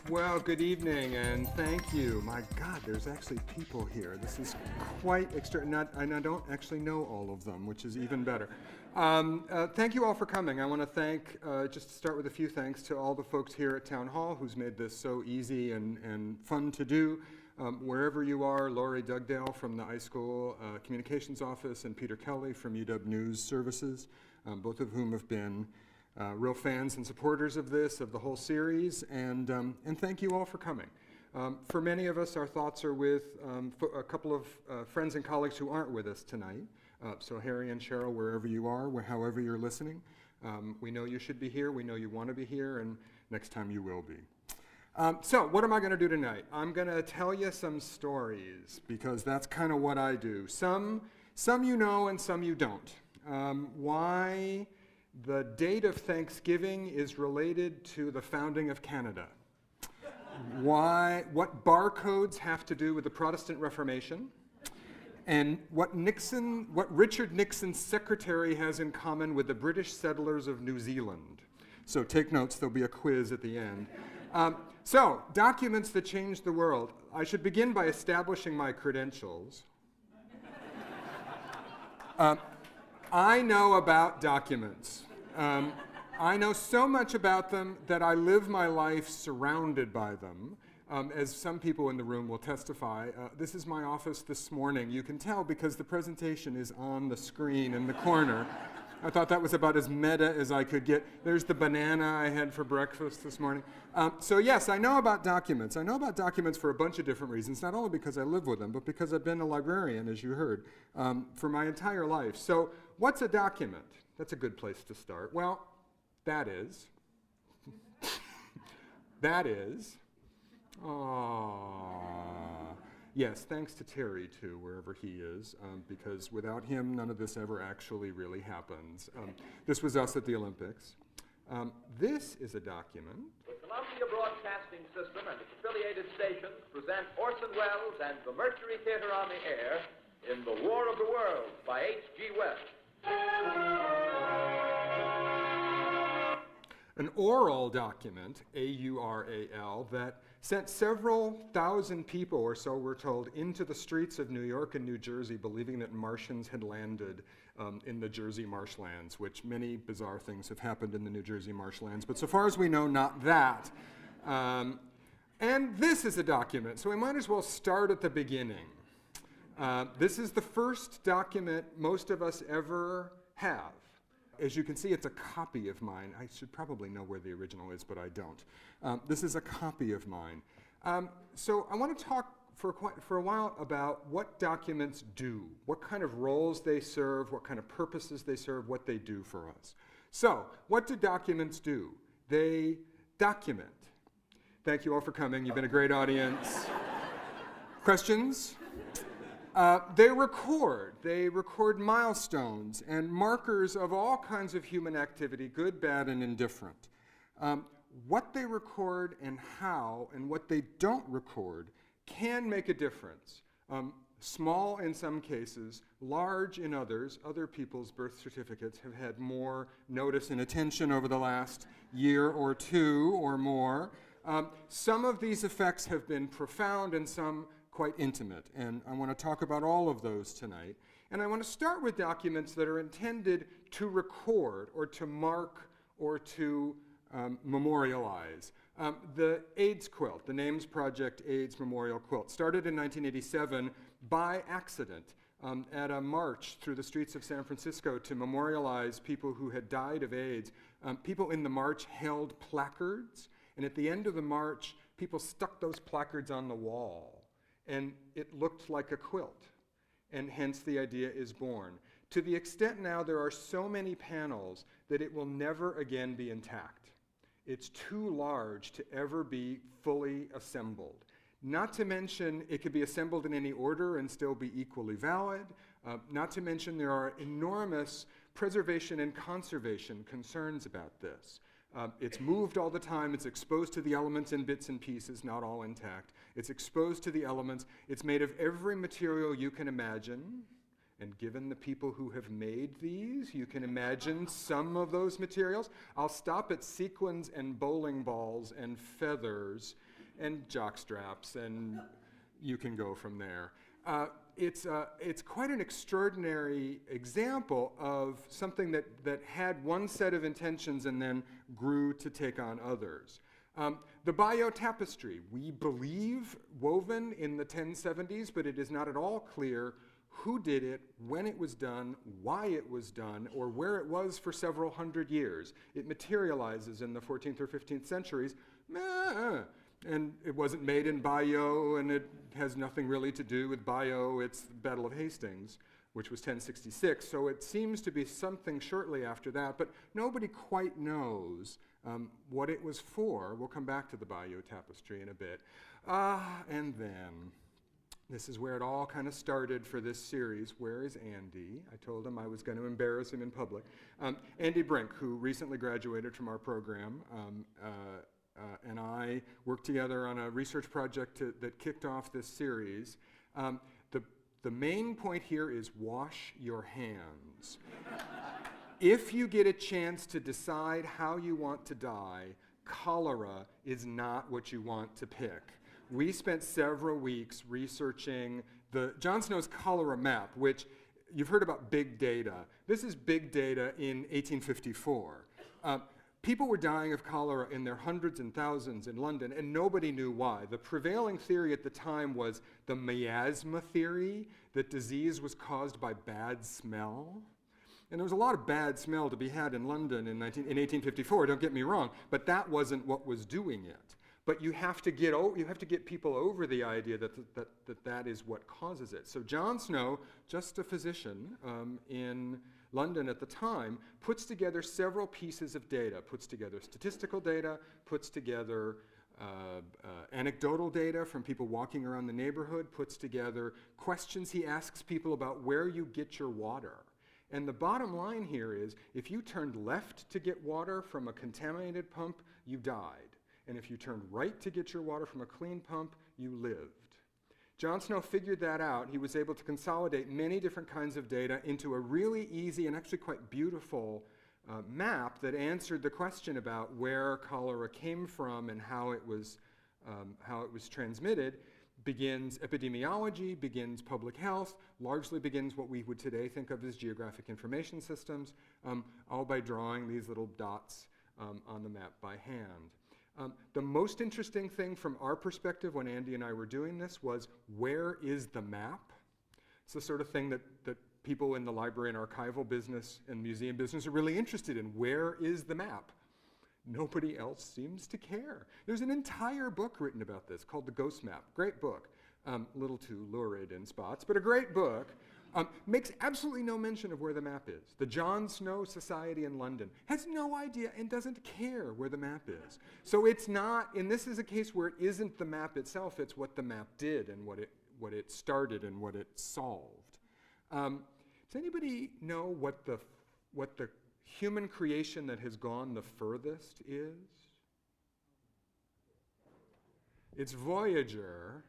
Well, good evening, and thank you. My God, there's actually people here. This is quite extraordinary, and I don't actually know all of them, which is even better. Thank you all for coming. I want to thank, just to start with a few thanks to all the folks here at Town Hall who's made this so easy and fun to do. Wherever you are, Laurie Dugdale from the iSchool Communications Office and Peter Kelly from UW News Services, both of whom have been real fans and supporters of this, of the whole series, and thank you all for coming. For many of us, our thoughts are with a couple of friends and colleagues who aren't with us tonight. So Harry and Cheryl, wherever you are, however you're listening, we know you should be here, we know you want to be here, and next time you will be. So what am I going to do tonight? I'm going to tell you some stories, because that's kind of what I do. Some you know and some you don't. Why the date of Thanksgiving is related to the founding of Canada. What barcodes have to do with the Protestant Reformation, and what Richard Nixon's secretary has in common with the British settlers of New Zealand. So take notes, there'll be a quiz at the end. So, documents that changed the world. I should begin by establishing my credentials. I know about documents. I know so much about them that I live my life surrounded by them. As some people in the room will testify, this is my office this morning. You can tell because the presentation is on the screen in the corner. I thought that was about as meta as I could get. There's the banana I had for breakfast this morning. So yes, I know about documents. I know about documents for a bunch of different reasons, not only because I live with them, but because I've been a librarian, as you heard, for my entire life. So what's a document? That's a good place to start. Well, that is, yes, thanks to Terry, too, wherever he is, because without him, none of this ever actually really happens. This was us at the Olympics. This is a document. The Columbia Broadcasting System and its affiliated stations present Orson Welles and the Mercury Theater on the Air in The War of the Worlds by H.G. Wells. An oral document, A-U-R-A-L, that sent several thousand people, or so we're told, into the streets of New York and New Jersey, believing that Martians had landed in the Jersey marshlands, which many bizarre things have happened in the New Jersey marshlands, but so far as we know, not that. And this is a document, so we might as well start at the beginning. This is the first document most of us ever have. As you can see, it's a copy of mine. I should probably know where the original is, but I don't. This is a copy of mine. So I want to talk for a while about what documents do, what kind of roles they serve, what kind of purposes they serve, what they do for us. So, what do documents do? They document. Thank you all for coming. You've been a great audience. Questions? They record milestones and markers of all kinds of human activity, good, bad, and indifferent. What they record and how, and what they don't record, can make a difference. Small in some cases, large in others. Other people's birth certificates have had more notice and attention over the last year or two or more. Some of these effects have been profound and some quite intimate, and I want to talk about all of those tonight. And I want to start with documents that are intended to record or to mark or to memorialize. The AIDS quilt, the NAMES Project AIDS Memorial Quilt, started in 1987 by accident at a march through the streets of San Francisco to memorialize people who had died of AIDS. People in the march held placards, and at the end of the march, people stuck those placards on the wall. And it looked like a quilt, and hence the idea is born. To the extent now there are so many panels that it will never again be intact. It's too large to ever be fully assembled. Not to mention it could be assembled in any order and still be equally valid. Not to mention there are enormous preservation and conservation concerns about this. It's moved all the time, it's exposed to the elements in bits and pieces, not all intact. It's exposed to the elements. It's made of every material you can imagine. And given the people who have made these, you can imagine some of those materials. I'll stop at sequins and bowling balls and feathers and jockstraps, and you can go from there. It's quite an extraordinary example of something that had one set of intentions and then grew to take on others. The Bayeux Tapestry, we believe woven in the 1070s, but it is not at all clear who did it, when it was done, why it was done, or where it was for several hundred years. It materializes in the 14th or 15th centuries, and it wasn't made in Bayeux, and it has nothing really to do with Bayeux. It's the Battle of Hastings, which was 1066, so it seems to be something shortly after that, but nobody quite knows what it was for. We'll come back to the Bayeux Tapestry in a bit. And then, this is where it all kind of started for this series. Where is Andy? I told him I was going to embarrass him in public. Andy Brink, who recently graduated from our program, and I worked together on a research project that kicked off this series. The main point here is wash your hands. If you get a chance to decide how you want to die, cholera is not what you want to pick. We spent several weeks researching the John Snow's cholera map, which you've heard about big data. This is big data in 1854. People were dying of cholera in their hundreds and thousands in London, and nobody knew why. The prevailing theory at the time was the miasma theory, that disease was caused by bad smell. And there was a lot of bad smell to be had in London in 1854, don't get me wrong, but that wasn't what was doing it. But you have to get people over the idea that is what causes it. So John Snow, just a physician in London at the time, puts together several pieces of data, puts together statistical data, puts together anecdotal data from people walking around the neighborhood, puts together questions he asks people about where you get your water. And the bottom line here is, if you turned left to get water from a contaminated pump, you died. And if you turned right to get your water from a clean pump, you lived. John Snow figured that out. He was able to consolidate many different kinds of data into a really easy and actually quite beautiful map that answered the question about where cholera came from and how it was transmitted. Begins epidemiology, begins public health, largely begins what we would today think of as geographic information systems, all by drawing these little dots on the map by hand. The most interesting thing from our perspective when Andy and I were doing this was, where is the map? It's the sort of thing that people in the library and archival business and museum business are really interested in. Where is the map? Nobody else seems to care. There's an entire book written about this called The Ghost Map. Great book. A little too lurid in spots, but a great book. Makes absolutely no mention of where the map is. The John Snow Society in London has no idea and doesn't care where the map is. So it's not, and this is a case where it isn't the map itself, it's what the map did and what it started and what it solved. Does anybody know what the human creation that has gone the furthest is? It's Voyager.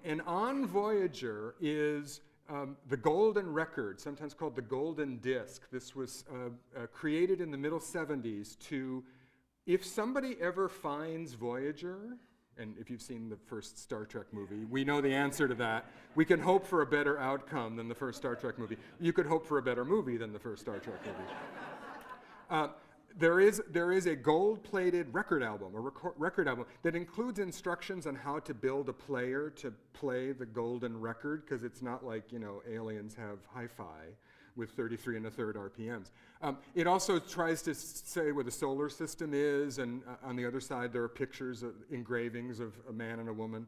And on Voyager is the golden record, sometimes called the golden disc. This was created in the middle 70s to, if somebody ever finds Voyager, and if you've seen the first Star Trek movie, we know the answer to that. We can hope for a better outcome than the first Star Trek movie. You could hope for a better movie than the first Star Trek movie. There is a gold-plated record album, record album, that includes instructions on how to build a player to play the golden record, because it's not like, aliens have hi-fi with 33 1/3 RPMs. It also tries to say where the solar system is, and on the other side there are pictures, engravings of a man and a woman.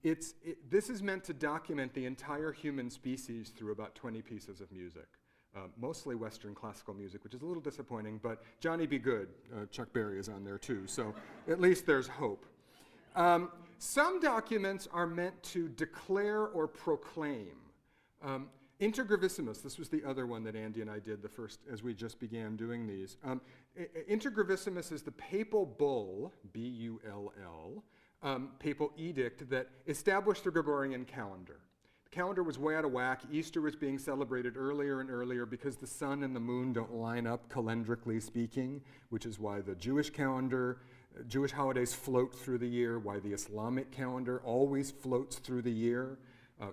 This is meant to document the entire human species through about 20 pieces of music. Mostly Western classical music, which is a little disappointing, but Johnny Be Good, Chuck Berry is on there too, so at least there's hope. Some documents are meant to declare or proclaim. Inter Gravissimas, this was the other one that Andy and I did the first, as we just began doing these. Inter Gravissimas is the papal bull, B-U-L-L, papal edict that established the Gregorian calendar. The calendar was way out of whack. Easter was being celebrated earlier and earlier because the sun and the moon don't line up calendrically speaking, which is why the Jewish calendar, Jewish holidays float through the year, why the Islamic calendar always floats through the year.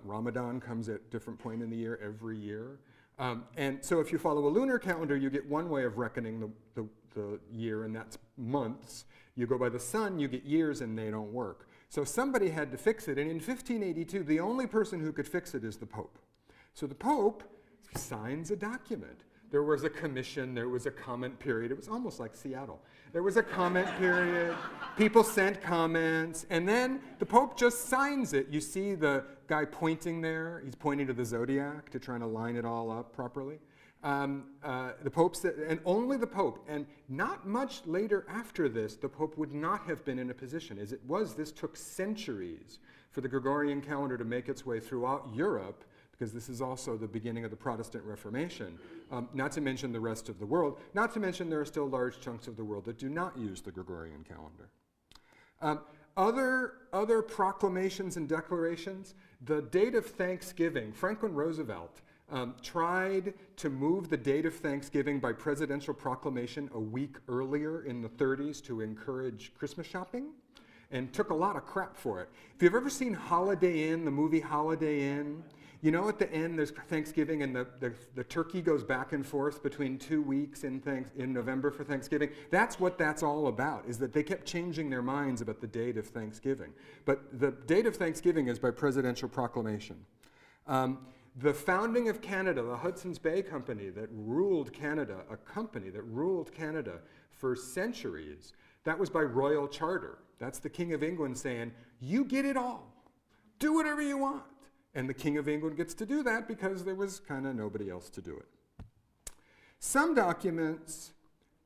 Ramadan comes at a different point in the year every year. And so if you follow a lunar calendar, you get one way of reckoning the year, and that's months. You go by the sun, you get years, and they don't work. So somebody had to fix it, and in 1582, the only person who could fix it is the Pope. So the Pope signs a document. There was a commission, there was a comment period. It was almost like Seattle. There was a comment period, people sent comments, and then the Pope just signs it. You see the guy pointing there, he's pointing to the zodiac to try to line it all up properly. The Pope said, and only the Pope, and not much later after this, the Pope would not have been in a position. As it was, this took centuries for the Gregorian calendar to make its way throughout Europe, because this is also the beginning of the Protestant Reformation, not to mention the rest of the world, not to mention there are still large chunks of the world that do not use the Gregorian calendar. Other proclamations and declarations, the date of Thanksgiving, Franklin Roosevelt tried to move the date of Thanksgiving by presidential proclamation a week earlier in the 30s to encourage Christmas shopping, and took a lot of crap for it. If you've ever seen Holiday Inn, the movie Holiday Inn, you know at the end there's Thanksgiving and the turkey goes back and forth between 2 weeks in November for Thanksgiving. That's what that's all about, is that they kept changing their minds about the date of Thanksgiving. But the date of Thanksgiving is by presidential proclamation. The founding of Canada, the Hudson's Bay Company that ruled Canada, a company that ruled Canada for centuries, that was by royal charter. That's the King of England saying, you get it all. Do whatever you want. And the King of England gets to do that because there was kind of nobody else to do it. Some documents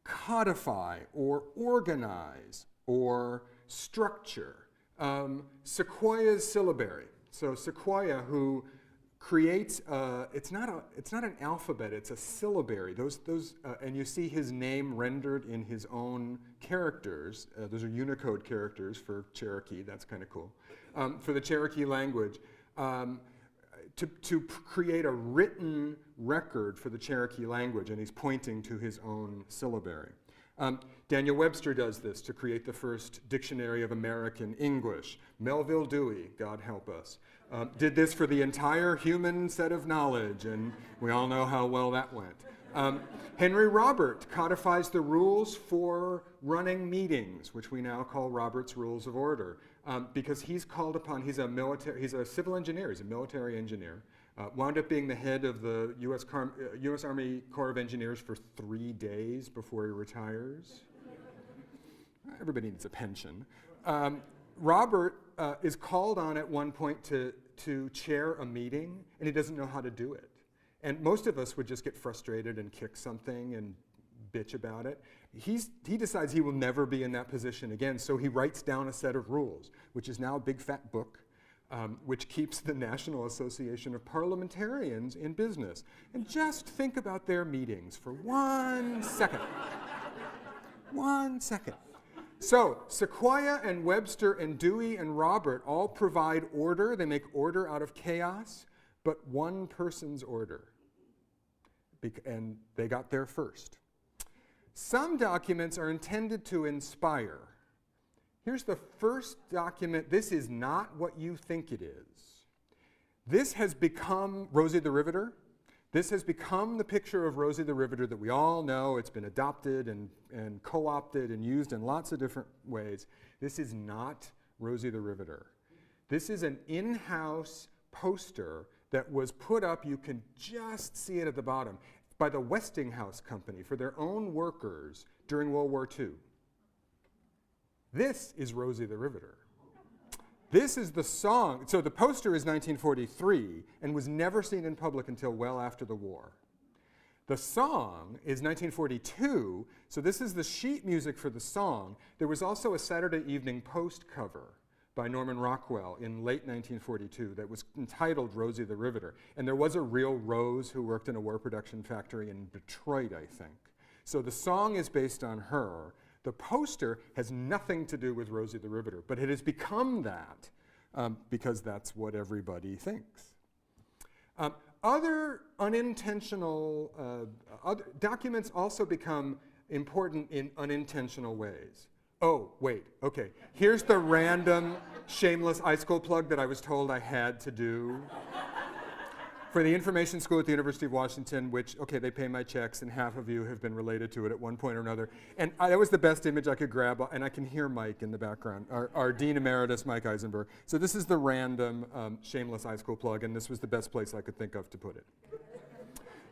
codify or organize or structure. Sequoia's syllabary. So Sequoia, who creates it's not an alphabet, it's a syllabary. And you see his name rendered in his own characters. Those are Unicode characters for Cherokee. That's kind of cool. For the Cherokee language. To create a written record for the Cherokee language, and he's pointing to his own syllabary. Daniel Webster does this to create the first dictionary of American English. Melville Dewey, God help us, did this for the entire human set of knowledge, and we all know how well that went. Henry Robert codifies the rules for running meetings, which we now call Robert's Rules of Order. Because he's called upon, he's a civil engineer, he's a military engineer, wound up being the head of the U.S. Army Corps of Engineers for 3 days before he retires. Everybody needs a pension. Robert is called on at one point to chair a meeting, and he doesn't know how to do it. And most of us would just get frustrated and kick something and bitch about it. He decides he will never be in that position again, so he writes down a set of rules, which is now a big fat book, which keeps the National Association of Parliamentarians in business. And just think about their meetings for 1 second. 1 second. So Sequoia and Webster and Dewey and Robert all provide order. They make order out of chaos, but one person's order. And they got there first. Some documents are intended to inspire. Here's the first document. This is not what you think it is. This has become Rosie the Riveter. This has become the picture of Rosie the Riveter that we all know. It's been adopted and co-opted and used in lots of different ways. This is not Rosie the Riveter. This is an in-house poster that was put up, you can just see it at the bottom, by the Westinghouse Company for their own workers during World War II. This is Rosie the Riveter. This is the song. So the poster is 1943 and was never seen in public until well after the war. The song is 1942, so this is the sheet music for the song. There was also a Saturday Evening Post cover by Norman Rockwell in late 1942 that was entitled Rosie the Riveter. And there was a real Rose who worked in a war production factory in Detroit, I think. So the song is based on her. The poster has nothing to do with Rosie the Riveter, but it has become that because that's what everybody thinks. Other unintentional other documents also become important in unintentional ways. Oh, wait, okay. Here's the random shameless iSchool plug that I was told I had to do. For the information school at the University of Washington, which, okay, they pay my checks, and half of you have been related to it at one point or another. And that was the best image I could grab, and I can hear Mike in the background, our Dean Emeritus, Mike Eisenberg. So this is the random shameless iSchool plug, and this was the best place I could think of to put it.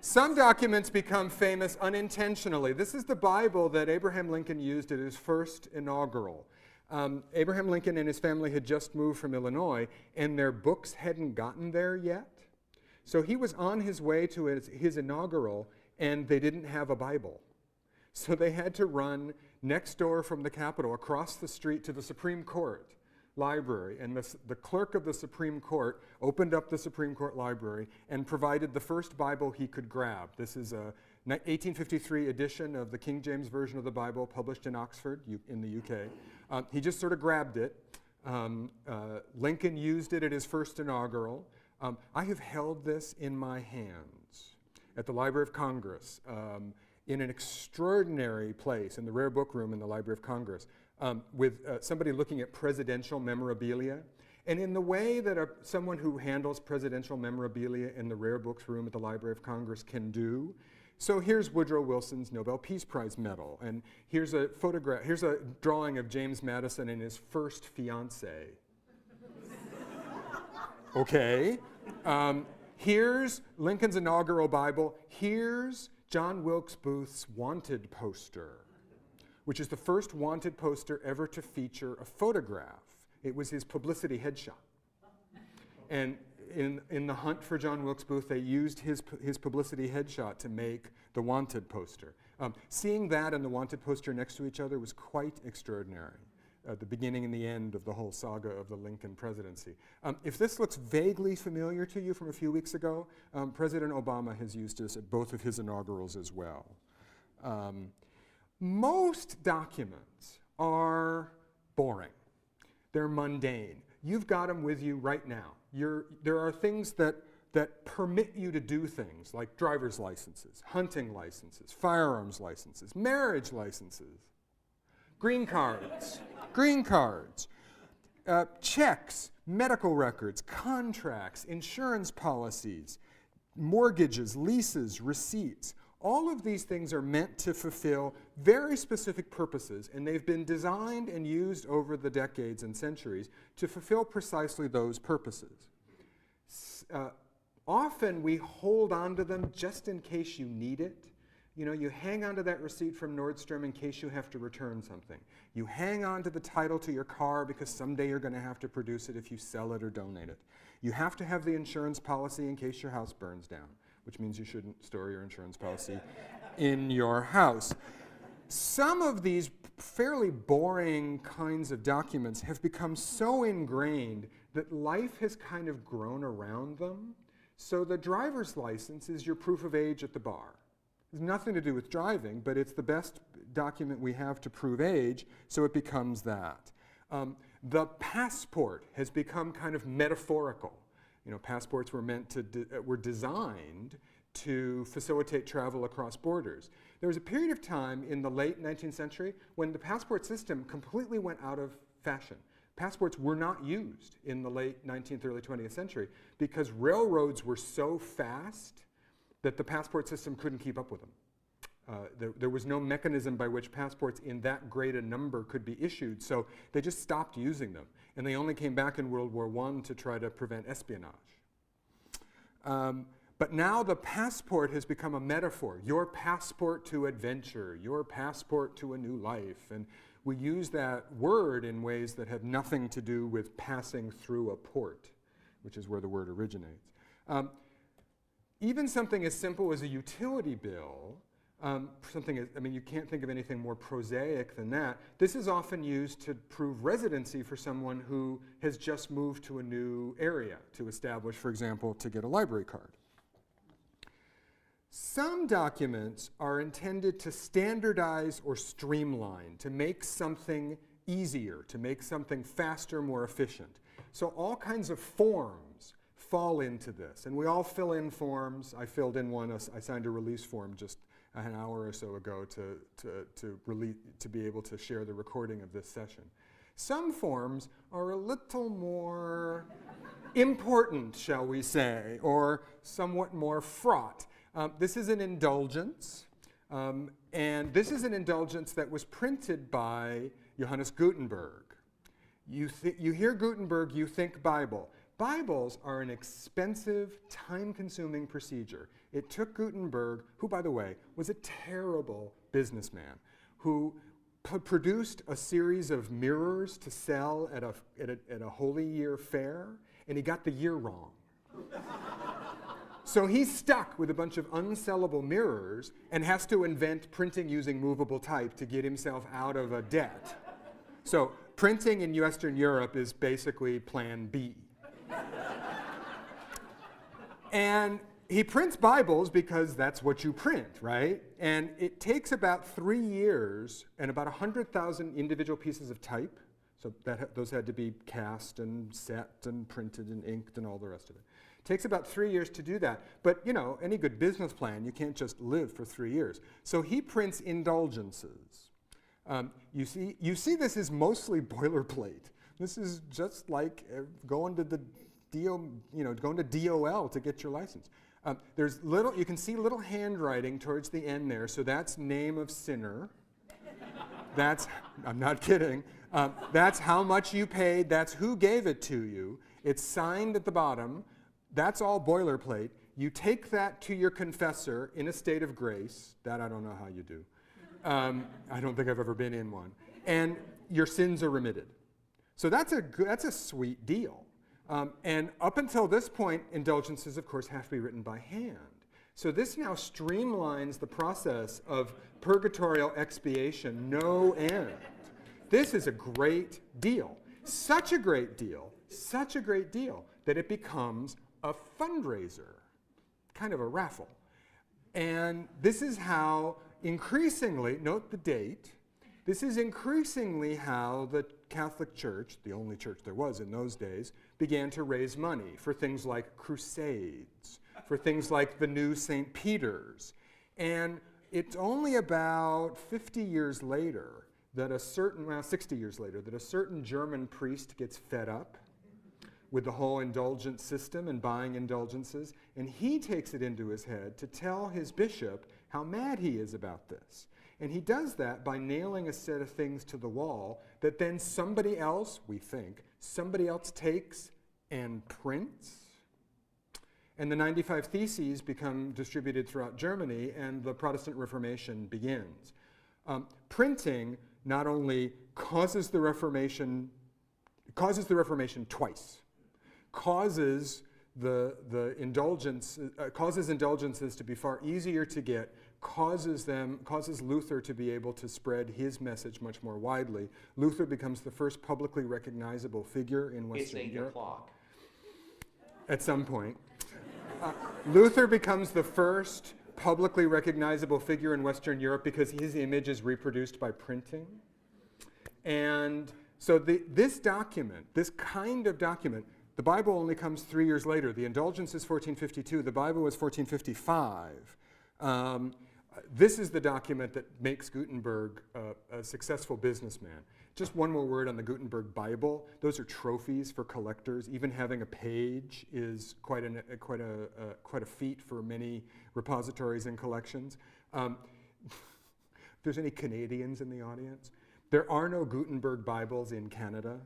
Some documents become famous unintentionally. This is the Bible that Abraham Lincoln used at his first inaugural. Abraham Lincoln and his family had just moved from Illinois, and their books hadn't gotten there yet. So he was on his way to his inaugural, and they didn't have a Bible. So they had to run next door from the Capitol, across the street to the Supreme Court library. And the clerk of the Supreme Court opened up the Supreme Court library and provided the first Bible he could grab. This is a 1853 edition of the King James Version of the Bible, published in Oxford, in the UK. He just sort of grabbed it. Lincoln used it at his first inaugural. I have held this in my hands at the Library of Congress, in an extraordinary place, in the rare book room in the Library of Congress, with somebody looking at presidential memorabilia. And in the way that someone who handles presidential memorabilia in the rare books room at the Library of Congress can do. So here's Woodrow Wilson's Nobel Peace Prize medal, and here's a photograph, here's a drawing of James Madison and his first fiancée. Okay. Here's Lincoln's inaugural Bible. Here's John Wilkes Booth's wanted poster, which is the first wanted poster ever to feature a photograph. It was his publicity headshot. And in the hunt for John Wilkes Booth, they used his publicity headshot to make the wanted poster. Seeing that and the wanted poster next to each other was quite extraordinary. The beginning and the end of the whole saga of the Lincoln presidency. If this looks vaguely familiar to you from a few weeks ago, President Obama has used this at both of his inaugurals as well. Most documents are boring. They're mundane. You've got them with you right now. There are things that permit you to do things like driver's licenses, hunting licenses, firearms licenses, marriage licenses, green cards, checks, medical records, contracts, insurance policies, mortgages, leases, receipts. All of these things are meant to fulfill very specific purposes, and they've been designed and used over the decades and centuries to fulfill precisely those purposes. Often we hold on to them just in case you need it. You know, you hang on to that receipt from Nordstrom in case you have to return something. You hang on to the title to your car because someday you're going to have to produce it if you sell it or donate it. You have to have the insurance policy in case your house burns down, which means you shouldn't store your insurance policy in your house. Some of these fairly boring kinds of documents have become so ingrained that life has kind of grown around them. So the driver's license is your proof of age at the bar. It has nothing to do with driving, but it's the best document we have to prove age, so it becomes that. The passport has become kind of metaphorical. You know, passports were were designed to facilitate travel across borders. There was a period of time in the late 19th century when the passport system completely went out of fashion. Passports were not used in the late 19th, early 20th century because railroads were so fast that the passport system couldn't keep up with them. There was no mechanism by which passports in that great a number could be issued, so they just stopped using them. And they only came back in World War I to try to prevent espionage. But now the passport has become a metaphor. Your passport to adventure, your passport to a new life. And we use that word in ways that have nothing to do with passing through a port, which is where the word originates. Even something as simple as a utility bill, you can't think of anything more prosaic than that. This is often used to prove residency for someone who has just moved to a new area to establish, for example, to get a library card. Some documents are intended to standardize or streamline, to make something easier, to make something faster, more efficient. So all kinds of forms fall into this, and we all fill in forms. I filled in one. I signed a release form just an hour or so ago to be able to share the recording of this session. Some forms are a little more important, shall we say, or somewhat more fraught. This is an indulgence, and this is an indulgence that was printed by Johannes Gutenberg. You hear Gutenberg, you think Bible. Bibles are an expensive, time-consuming procedure. It took Gutenberg, who, by the way, was a terrible businessman, who produced a series of mirrors to sell at a Holy Year fair, and he got the year wrong. So he's stuck with a bunch of unsellable mirrors and has to invent printing using movable type to get himself out of a debt. So printing in Western Europe is basically plan B. And he prints Bibles because that's what you print, right? And it takes about 3 years and about 100,000 individual pieces of type. So those had to be cast and set and printed and inked and all the rest of it. It takes about 3 years to do that. But, you know, any good business plan, you can't just live for 3 years. So he prints indulgences. You see this is mostly boilerplate. This is just like going to the going to DOL to get your license. You can see little handwriting towards the end there, so that's name of sinner. I'm not kidding. That's how much you paid, that's who gave it to you. It's signed at the bottom. That's all boilerplate. You take that to your confessor in a state of grace. That I don't know how you do. I don't think I've ever been in one. And your sins are remitted. So that's a sweet deal. And up until this point, indulgences, of course, have to be written by hand. So this now streamlines the process of purgatorial expiation, no end. This is a great deal. Such a great deal that it becomes a fundraiser, kind of a raffle. And this is how increasingly, note the date, this is increasingly how the Catholic Church, the only church there was in those days, began to raise money for things like crusades, for things like the new St. Peter's. And it's only about 50 years later that 60 years later, that a certain German priest gets fed up with the whole indulgence system and buying indulgences, and he takes it into his head to tell his bishop how mad he is about this. And he does that by nailing a set of things to the wall that then somebody else takes and prints. And the 95 Theses become distributed throughout Germany, and the Protestant Reformation begins. Printing not only causes the Reformation twice, causes indulgences to be far easier to get, causes Luther to be able to spread his message much more widely. Luther becomes the first publicly recognizable figure in Western Europe. It's 8 o'clock. At some point. Luther becomes the first publicly recognizable figure in Western Europe because his image is reproduced by printing. And so this kind of document, the Bible only comes 3 years later. The indulgence is 1452. The Bible was 1455. This is the document that makes Gutenberg a successful businessman. Just one more word on the Gutenberg Bible. Those are trophies for collectors. Even having a page is quite a feat for many repositories and collections. If there's any Canadians in the audience, there are no Gutenberg Bibles in Canada,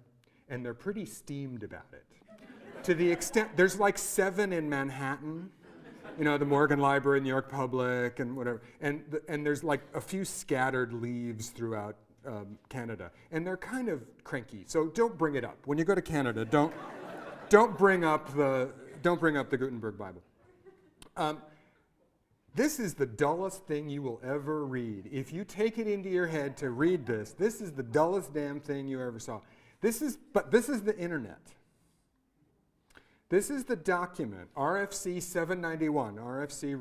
and they're pretty steamed about it. To the extent, there's like 7 in Manhattan, the Morgan Library, New York Public, and whatever. And there's like a few scattered leaves throughout Canada, and they're kind of cranky. So don't bring it up when you go to Canada. Don't bring up the Gutenberg Bible. This is the dullest thing you will ever read. If you take it into your head to read this, this is the dullest damn thing you ever saw. This is the internet. This is the document, RFC 791, RFC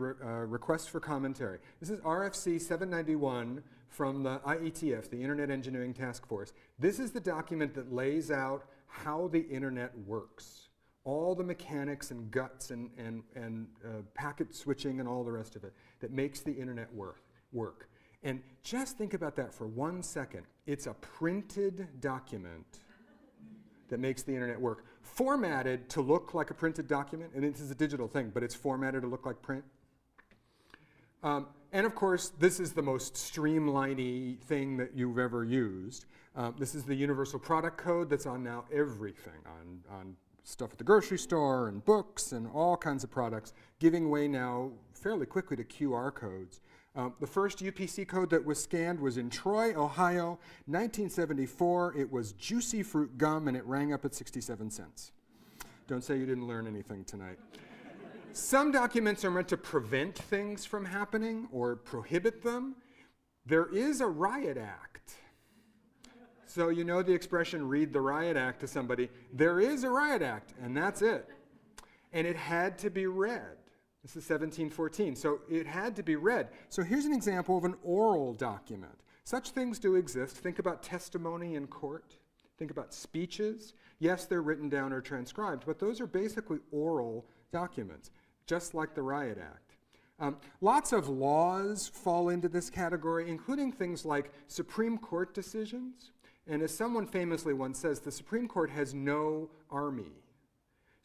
Request for Commentary. This is RFC 791 from the IETF, the Internet Engineering Task Force. This is the document that lays out how the internet works. All the mechanics and guts and packet switching and all the rest of it that makes the internet work. And just think about that for 1 second. It's a printed document that makes the internet work, formatted to look like a printed document, and this is a digital thing, but it's formatted to look like print. And of course, this is the most streamliney thing that you've ever used. This is the Universal Product Code that's on now everything, on stuff at the grocery store and books and all kinds of products, giving way now fairly quickly to QR codes. The first UPC code that was scanned was in Troy, Ohio, 1974. It was juicy fruit gum, and it rang up at 67 cents. Don't say you didn't learn anything tonight. Some documents are meant to prevent things from happening or prohibit them. There is a Riot Act. So you know the expression, read the Riot Act to somebody. There is a Riot Act, and that's it. And it had to be read. This is 1714, so it had to be read. So here's an example of an oral document. Such things do exist. Think about testimony in court. Think about speeches. Yes, they're written down or transcribed, but those are basically oral documents, just like the Riot Act. Lots of laws fall into this category, including things like Supreme Court decisions. And as someone famously once says, the Supreme Court has no army.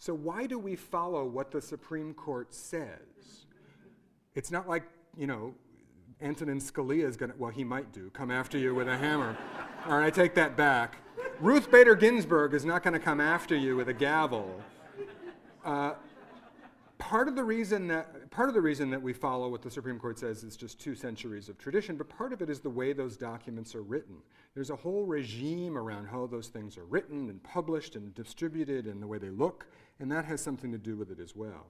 So why do we follow what the Supreme Court says? It's not like, you know, Antonin Scalia is going to, well, he might do, come after you with a hammer. All right, I take that back. Ruth Bader Ginsburg is not going to come after you with a gavel. Part of the reason that we follow what the Supreme Court says is just 2 centuries of tradition, but part of it is the way those documents are written. There's a whole regime around how those things are written and published and distributed and the way they look, and that has something to do with it as well.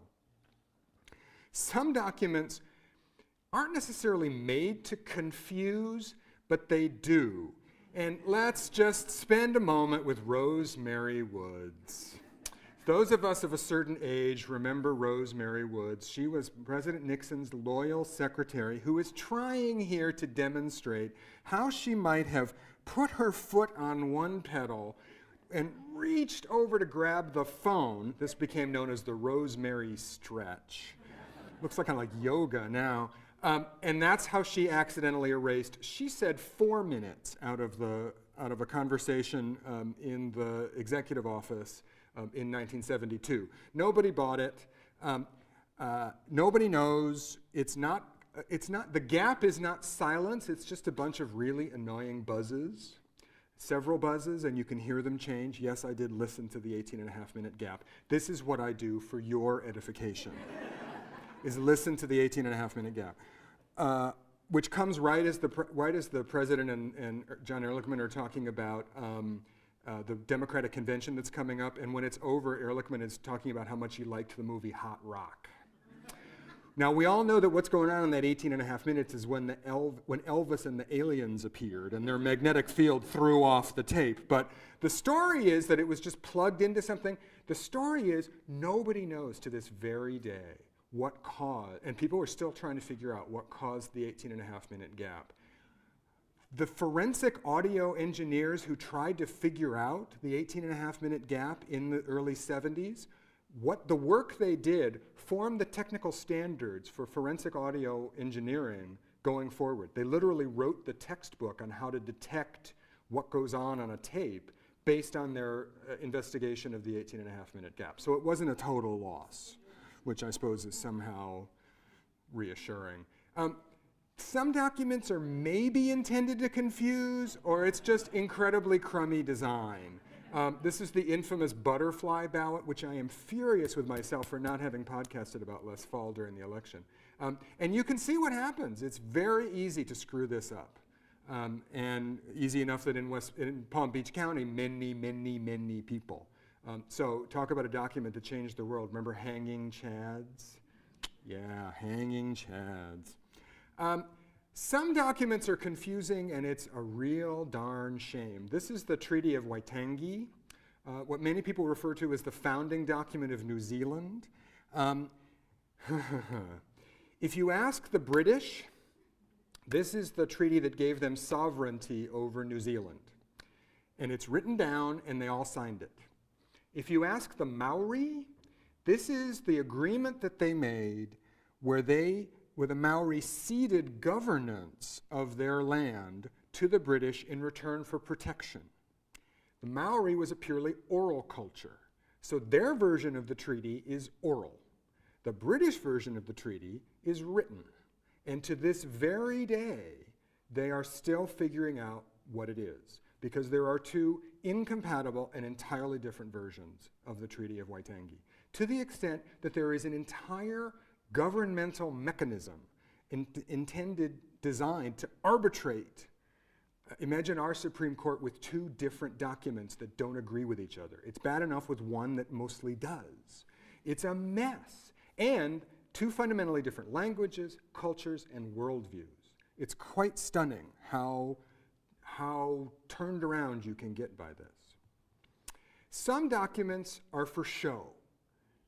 Some documents aren't necessarily made to confuse, but they do. And let's just spend a moment with Rosemary Woods. Those of us of a certain age remember Rosemary Woods. She was President Nixon's loyal secretary who is trying here to demonstrate how she might have put her foot on one pedal and reached over to grab the phone. This became known as the Rosemary stretch. Looks like kind of like yoga now. And that's how she accidentally erased, she said 4 minutes out of a conversation in the executive office in 1972. Nobody bought it. Nobody knows. The gap is not silence. It's just a bunch of really annoying buzzes. Several buzzes, and you can hear them change. Yes, I did listen to the 18.5-minute gap. This is what I do for your edification, is listen to the 18.5-minute gap, which comes right as the president and John Ehrlichman are talking about the Democratic Convention that's coming up, and when it's over, Ehrlichman is talking about how much he liked the movie Hot Rock. Now, we all know that what's going on in that 18.5 minutes is when Elvis and the aliens appeared and their magnetic field threw off the tape. But the story is that it was just plugged into something. The story is nobody knows to this very day what caused, and people are still trying to figure out what caused the 18.5-minute gap. The forensic audio engineers who tried to figure out the 18.5-minute gap in the early 70s, what the work they did formed the technical standards for forensic audio engineering going forward. They literally wrote the textbook on how to detect what goes on a tape based on their investigation of the 18.5-minute gap. So it wasn't a total loss, which I suppose is somehow reassuring. Some documents are maybe intended to confuse, or it's just incredibly crummy design. This is the infamous butterfly ballot, which I am furious with myself for not having podcasted about last fall during the election. And you can see what happens. It's very easy to screw this up. And easy enough that in Palm Beach County, many people. So talk about a document that changed the world. Remember hanging chads? Yeah, hanging chads. Some documents are confusing, and it's a real darn shame. This is the Treaty of Waitangi. what many people refer to as the founding document of New Zealand. If you ask the British, this is the treaty that gave them sovereignty over New Zealand. And it's written down, and they all signed it. If you ask the Maori, this is the agreement that they made where the Maori ceded governance of their land to the British in return for protection. The Maori was a purely oral culture, so their version of the treaty is oral. The British version of the treaty is written, and to this very day, they are still figuring out what it is, because there are two incompatible and entirely different versions of the Treaty of Waitangi, to the extent that there is an entire governmental mechanism designed to arbitrate. Imagine our Supreme Court with two different documents that don't agree with each other. It's bad enough with one that mostly does. It's a mess. And two fundamentally different languages, cultures, and worldviews. It's quite stunning how turned around you can get by this. Some documents are for show.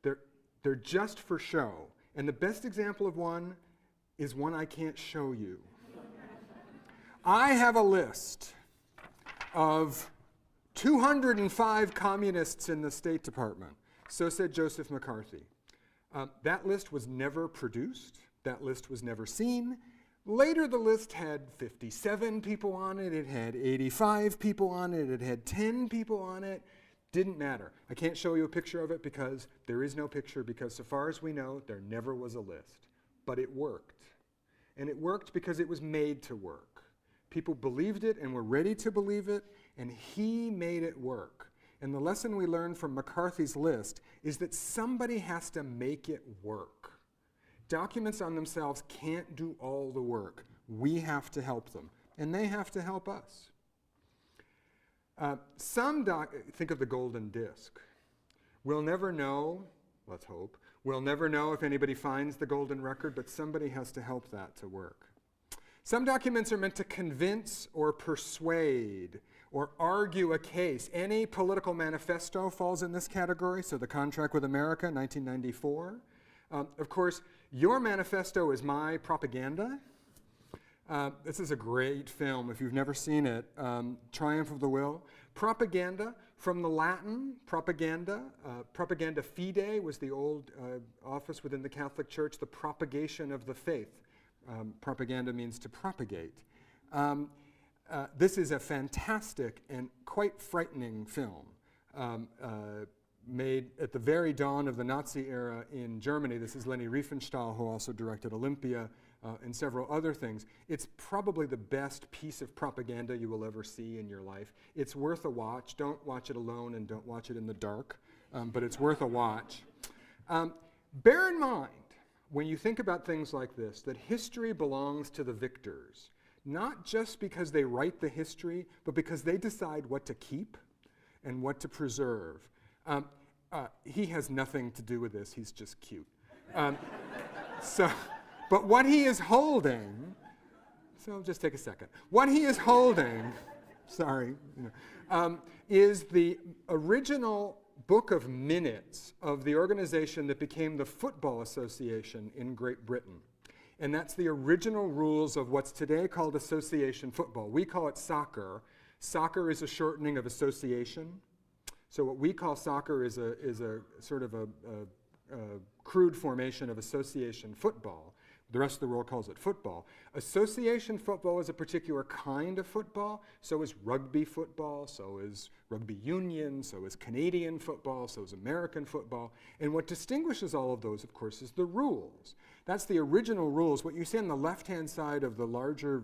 They're just for show. And the best example of one is one I can't show you. I have a list of 205 communists in the State Department. So said Joseph McCarthy. That list was never produced. That list was never seen. Later, the list had 57 people on it. It had 85 people on it. It had 10 people on it. Didn't matter. I can't show you a picture of it because there is no picture, because so far as we know, there never was a list. But it worked. And it worked because it was made to work. People believed it and were ready to believe it, and he made it work. And the lesson we learned from McCarthy's list is that somebody has to make it work. Documents on themselves can't do all the work. We have to help them, and they have to help us. Think of the golden disc. We'll never know, let's hope, we'll never know if anybody finds the golden record, but somebody has to help that to work. Some documents are meant to convince or persuade or argue a case. Any political manifesto falls in this category, so the Contract with America, 1994. Of course, your manifesto is my propaganda. This is a great film, if you've never seen it, Triumph of the Will. Propaganda, from the Latin, propaganda. Propaganda fide was the old office within the Catholic Church, the propagation of the faith. Propaganda means to propagate. This is a fantastic and quite frightening film made at the very dawn of the Nazi era in Germany. This is Leni Riefenstahl, who also directed Olympia and several other things. It's probably the best piece of propaganda you will ever see in your life. It's worth a watch. Don't watch it alone and don't watch it in the dark, but it's worth a watch. Bear in mind, when you think about things like this, that history belongs to the victors, not just because they write the history, but because they decide what to keep and what to preserve. He has nothing to do with this, he's just cute. But what he is holding, so just take a second. What he is holding, is the original book of minutes of the organization that became the Football Association in Great Britain. And that's the original rules of what's today called association football. We call it soccer. Soccer is a shortening of association. So what we call soccer is a sort of a crude formation of association football. The rest of the world calls it football. Association football is a particular kind of football. So is rugby football, so is rugby union, so is Canadian football, so is American football. And what distinguishes all of those, of course, is the rules. That's the original rules. What you see on the left-hand side of the larger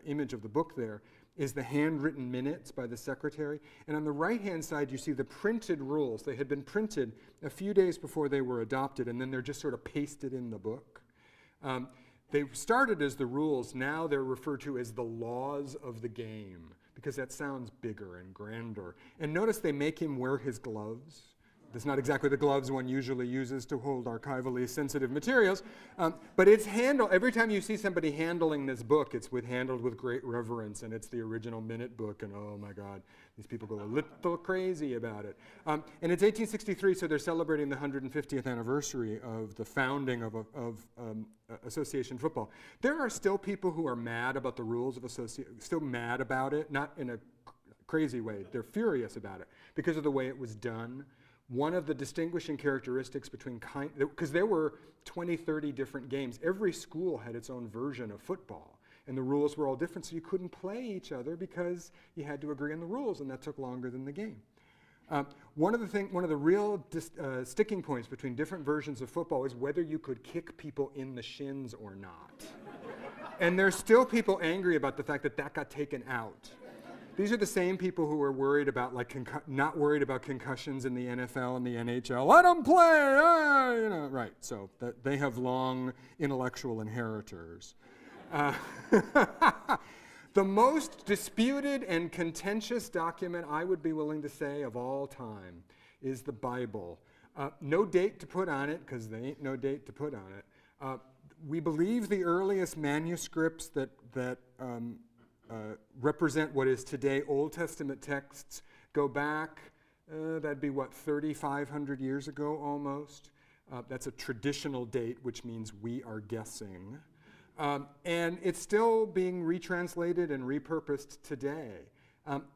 image of the book there is the handwritten minutes by the secretary. And on the right-hand side, you see the printed rules. They had been printed a few days before they were adopted, and then they're just sort of pasted in the book. They started as the rules. Now they're referred to as the laws of the game, because that sounds bigger and grander. And notice they make him wear his gloves. That's not exactly the gloves one usually uses to hold archivally sensitive materials, but it's every time you see somebody handling this book, it's handled with great reverence, and it's the original minute book, and oh my God, these people go a little crazy about it. And it's 1863, so they're celebrating the 150th anniversary of the founding of association football. There are still people who are mad about the rules of association, still mad about it, not in a crazy way. They're furious about it because of the way it was done. One of the distinguishing characteristics because there were 20, 30 different games. Every school had its own version of football, and the rules were all different, so you couldn't play each other because you had to agree on the rules, and that took longer than the game. One of the real sticking points between different versions of football is whether you could kick people in the shins or not. And there's still people angry about the fact that got taken out. These are the same people who are worried about, not worried about concussions in the NFL and the NHL. Let them play, right. So they have long intellectual inheritors. The most disputed and contentious document, I would be willing to say, of all time is the Bible. No date to put on it, because there ain't no date to put on it. We believe the earliest manuscripts that represent what is today Old Testament texts go back, that'd be 3,500 years ago almost. That's a traditional date, which means we are guessing. And it's still being retranslated and repurposed today.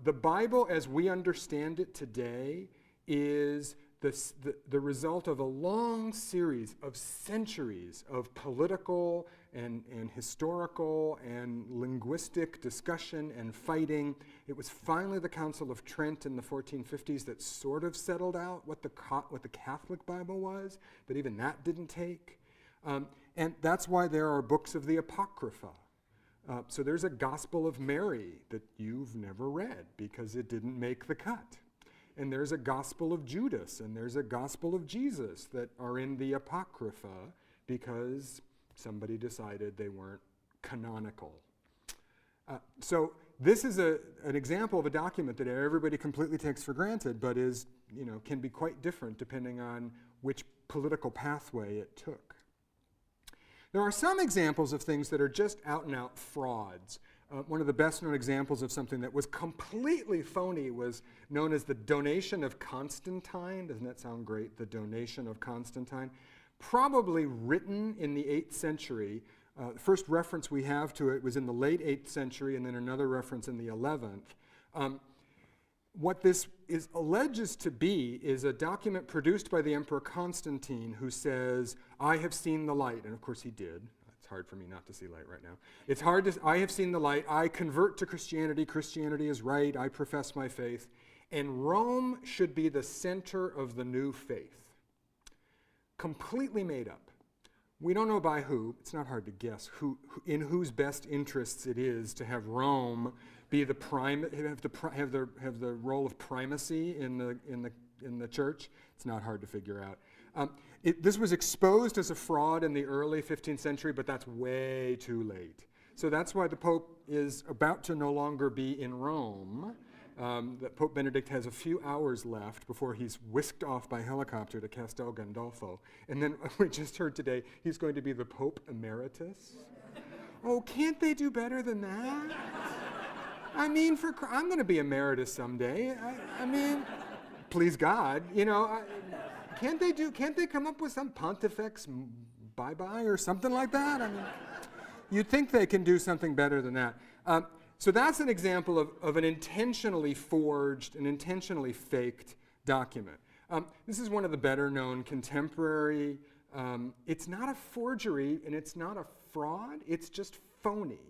The Bible, as we understand it today, is the result of a long series of centuries of political and historical and linguistic discussion and fighting. It was finally the Council of Trent in the 1450s that sort of settled out what the Catholic Bible was, but even that didn't take. And that's why there are books of the Apocrypha. So there's a Gospel of Mary that you've never read because it didn't make the cut. And there's a Gospel of Judas, and there's a Gospel of Jesus that are in the Apocrypha because somebody decided they weren't canonical. So this is an example of a document that everybody completely takes for granted, but can be quite different depending on which political pathway it took. There are some examples of things that are just out and out frauds. One of the best known examples of something that was completely phony was known as the donation of Constantine. Doesn't that sound great? The donation of Constantine. Probably written in the 8th century. The first reference we have to it was in the late 8th century, and then another reference in the 11th. What this alleges to be is a document produced by the Emperor Constantine who says, I have seen the light. And of course he did. It's hard for me not to see light right now. I have seen the light. I convert to Christianity. Christianity is right. I profess my faith. And Rome should be the center of the new faith. Completely made up. We don't know by who. It's not hard to guess in whose best interests it is to have Rome be the have the role of primacy in the church. It's not hard to figure out. This was exposed as a fraud in the early 15th century, but that's way too late. So that's why the Pope is about to no longer be in Rome. That Pope Benedict has a few hours left before he's whisked off by helicopter to Castel Gandolfo. And then we just heard today he's going to be the Pope Emeritus. Oh, can't they do better than that? I mean, I'm going to be emeritus someday. I mean, please God, can't they come up with some pontifex bye-bye or something like that? I mean, you'd think they can do something better than that. So that's an example of an intentionally forged, an intentionally faked document. This is one of the better known contemporary, it's not a forgery and it's not a fraud, it's just phony.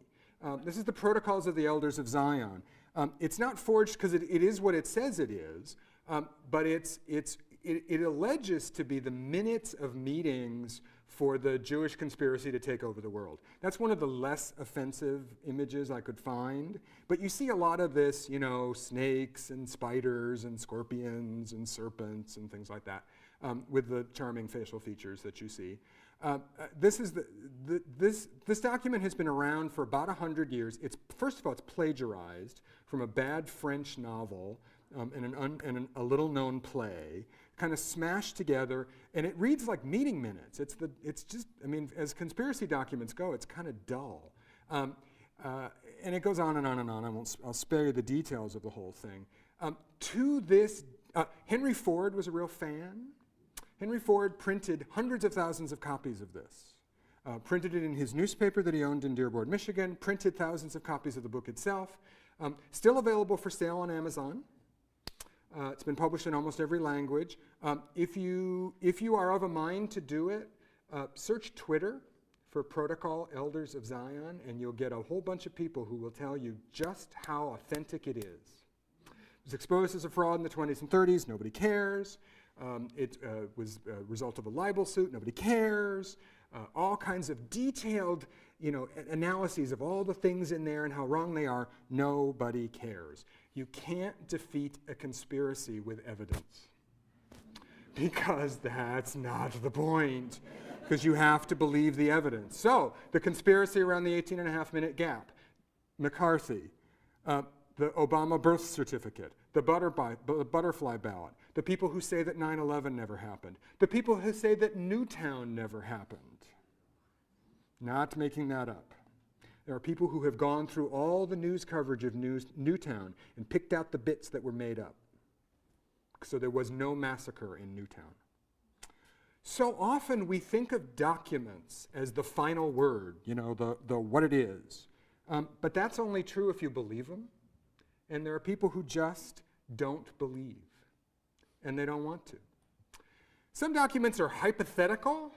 This is the Protocols of the Elders of Zion. It's not forged because it is what it says it is, but it alleges to be the minutes of meetings for the Jewish conspiracy to take over the world. That's one of the less offensive images I could find. But you see a lot of this, snakes and spiders and scorpions and serpents and things like that with the charming facial features that you see. This document has been around for about 100 years. First of all, it's plagiarized from a bad French novel and a little-known play kind of smashed together, and it reads like meeting minutes. It's just, I mean, as conspiracy documents go, it's kind of dull. And it goes on and on and on. I'll spare you the details of the whole thing. To this, Henry Ford was a real fan. Henry Ford printed hundreds of thousands of copies of this. Printed it in his newspaper that he owned in Dearborn, Michigan, printed thousands of copies of the book itself. Still available for sale on Amazon. It's been published in almost every language. If you are of a mind to do it, search Twitter for Protocol Elders of Zion, and you'll get a whole bunch of people who will tell you just how authentic it is. It was exposed as a fraud in the 20s and 30s. Nobody cares. It was a result of a libel suit. Nobody cares. All kinds of detailed, analyses of all the things in there and how wrong they are. Nobody cares. You can't defeat a conspiracy with evidence, because that's not the point, because you have to believe the evidence. So, the conspiracy around the 18.5-minute gap, McCarthy, the Obama birth certificate, the butterfly ballot, the people who say that 9/11 never happened, the people who say that Newtown never happened. Not making that up. There are people who have gone through all the news coverage of Newtown and picked out the bits that were made up. So there was no massacre in Newtown. So often we think of documents as the final word, the what it is. But that's only true if you believe them. And there are people who just don't believe, and they don't want to. Some documents are hypothetical.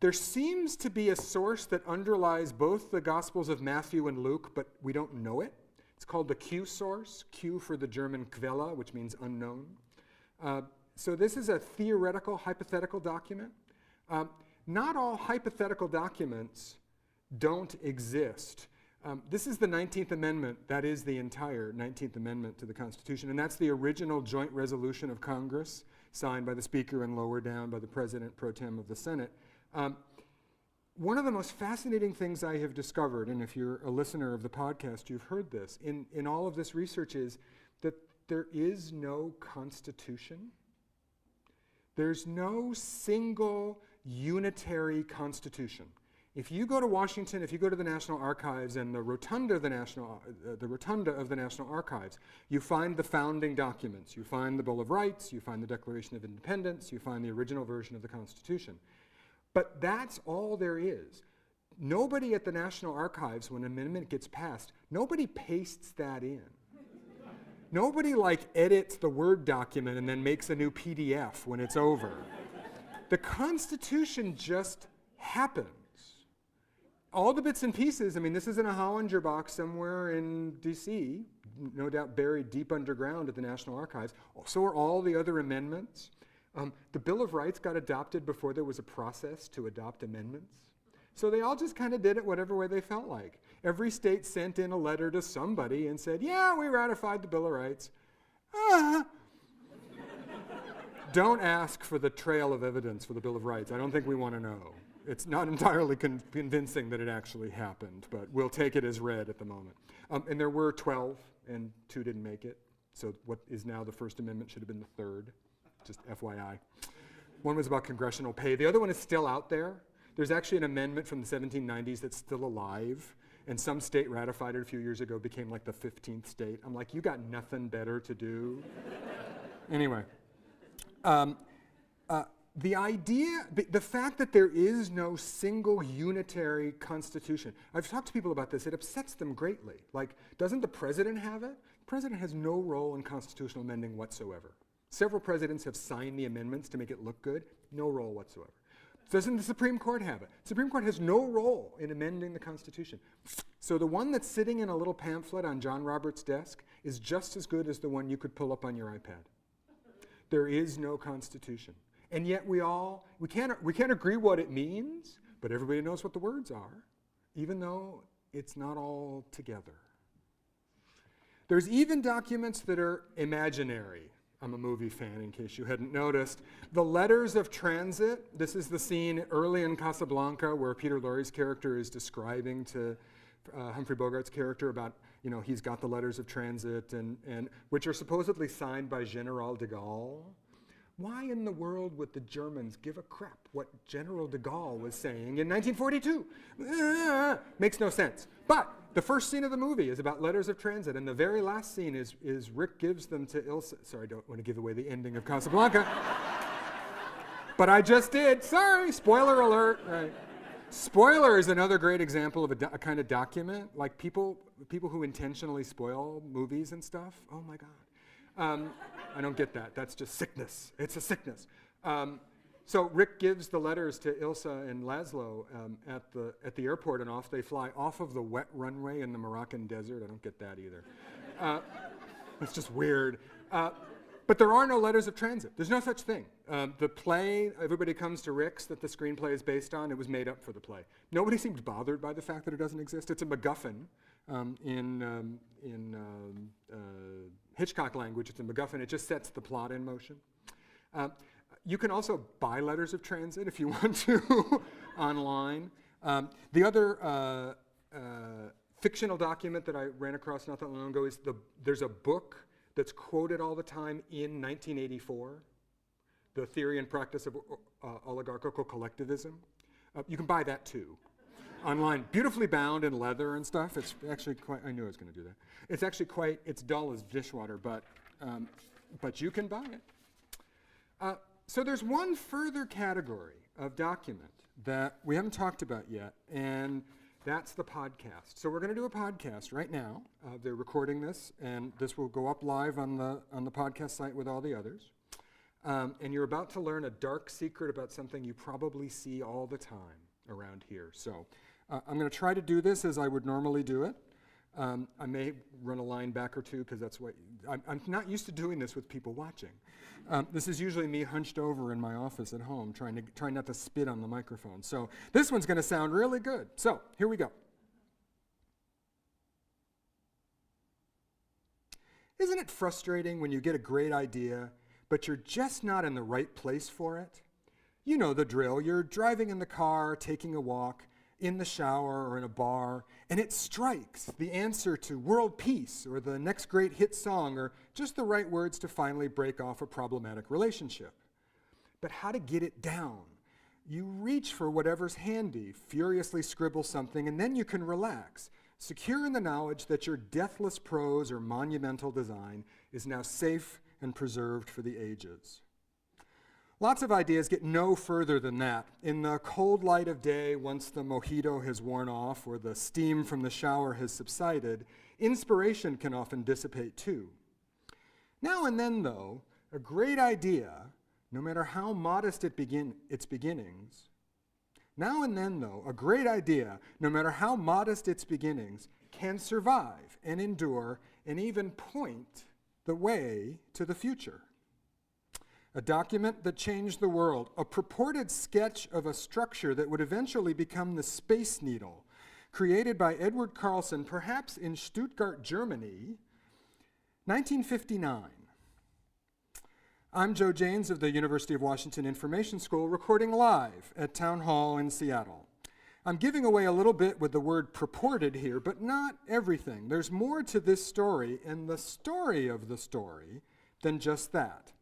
There seems to be a source that underlies both the Gospels of Matthew and Luke, but we don't know it. It's called the Q source, Q for the German Quelle, which means unknown. So this is a theoretical, hypothetical document. Not all hypothetical documents don't exist. This is the 19th Amendment. That is the entire 19th Amendment to the Constitution, and that's the original joint resolution of Congress, signed by the Speaker and lower down by the President pro tem of the Senate. One of the most fascinating things I have discovered, and if you're a listener of the podcast, you've heard this, in all of this research, is that there is no constitution. There's no single unitary constitution. If you go to Washington, if you go to the National Archives and the rotunda of the National Archives, you find the founding documents. You find the Bill of Rights, you find the Declaration of Independence, you find the original version of the Constitution. But that's all there is. Nobody at the National Archives, when an amendment gets passed, nobody pastes that in. Nobody edits the Word document and then makes a new PDF when it's over. The Constitution just happens. All the bits and pieces, this is in a Hollinger box somewhere in DC, no doubt buried deep underground at the National Archives. So are all the other amendments. The Bill of Rights got adopted before there was a process to adopt amendments. So they all just kind of did it whatever way they felt like. Every state sent in a letter to somebody and said, yeah, we ratified the Bill of Rights. Don't ask for the trail of evidence for the Bill of Rights. I don't think we want to know. It's not entirely convincing that it actually happened, but we'll take it as read at the moment. And there were 12, and 2 didn't make it. So what is now the First Amendment should have been the 3rd. Just FYI. One was about congressional pay. The other one is still out there. There's actually an amendment from the 1790s that's still alive, and some state ratified it a few years ago, became like the 15th state. I'm like, you got nothing better to do? Anyway. The idea, the fact that there is no single unitary constitution, I've talked to people about this, it upsets them greatly. Doesn't the president have it? The president has no role in constitutional amending whatsoever. Several presidents have signed the amendments to make it look good, no role whatsoever. Doesn't the Supreme Court have it? The Supreme Court has no role in amending the Constitution. So the one that's sitting in a little pamphlet on John Roberts' desk is just as good as the one you could pull up on your iPad. There is no Constitution. And yet we can't agree what it means, but everybody knows what the words are, even though it's not all together. There's even documents that are imaginary. I'm a movie fan, in case you hadn't noticed. The letters of transit, this is the scene early in Casablanca where Peter Lorre's character is describing to Humphrey Bogart's character about, he's got the letters of transit, and which are supposedly signed by General de Gaulle. Why in the world would the Germans give a crap what General de Gaulle was saying in 1942? Makes no sense. But the first scene of the movie is about letters of transit, and the very last scene is Rick gives them to Ilsa. Sorry, I don't want to give away the ending of Casablanca. But I just did. Sorry, spoiler alert. Right. Spoiler is another great example of a kind of document, like people who intentionally spoil movies and stuff. Oh my God. I don't get that. That's just sickness. It's a sickness. So Rick gives the letters to Ilsa and Laszlo at the airport, and off they fly off of the wet runway in the Moroccan desert. I don't get that either. It's just weird. But there are no letters of transit. There's no such thing. The play, Everybody Comes to Rick's, that the screenplay is based on, it was made up for the play. Nobody seemed bothered by the fact that it doesn't exist. It's a MacGuffin. In Hitchcock language, it's a MacGuffin. It just sets the plot in motion. You can also buy letters of transit if you want to online. The other fictional document that I ran across not that long ago is there's a book that's quoted all the time in 1984, The Theory and Practice of Oligarchical Collectivism. You can buy that too. Online, beautifully bound in leather and stuff. It's actually quite, I knew I was going to do that. It's actually quite, it's dull as dishwater, but you can buy it. So there's one further category of document that we haven't talked about yet, and that's the podcast. So we're going to do a podcast right now. They're recording this, and this will go up live on the podcast site with all the others. And you're about to learn a dark secret about something you probably see all the time around here. So I'm going to try to do this as I would normally do it. I may run a line back or two because that's what I'm not used to doing this with people watching. This is usually me hunched over in my office at home trying not to spit on the microphone. So this one's going to sound really good. So here we go. Isn't it frustrating when you get a great idea, but you're just not in the right place for it? You know the drill. You're driving in the car, taking a walk, in the shower or in a bar, and it strikes the answer to world peace or the next great hit song or just the right words to finally break off a problematic relationship. But how to get it down? You reach for whatever's handy, furiously scribble something, and then you can relax, secure in the knowledge that your deathless prose or monumental design is now safe and preserved for the ages. Lots of ideas get no further than that. In the cold light of day, once the mojito has worn off or the steam from the shower has subsided, inspiration can often dissipate too. Now and then, though, a great idea, no matter how modest its beginnings, can survive and endure and even point the way to the future. A document that changed the world, a purported sketch of a structure that would eventually become the Space Needle, created by Edward Carlson, perhaps in Stuttgart, Germany, 1959. I'm Joe Janes of the University of Washington Information School, recording live at Town Hall in Seattle. I'm giving away a little bit with the word purported here, but not everything. There's more to this story and the story of the story than just that.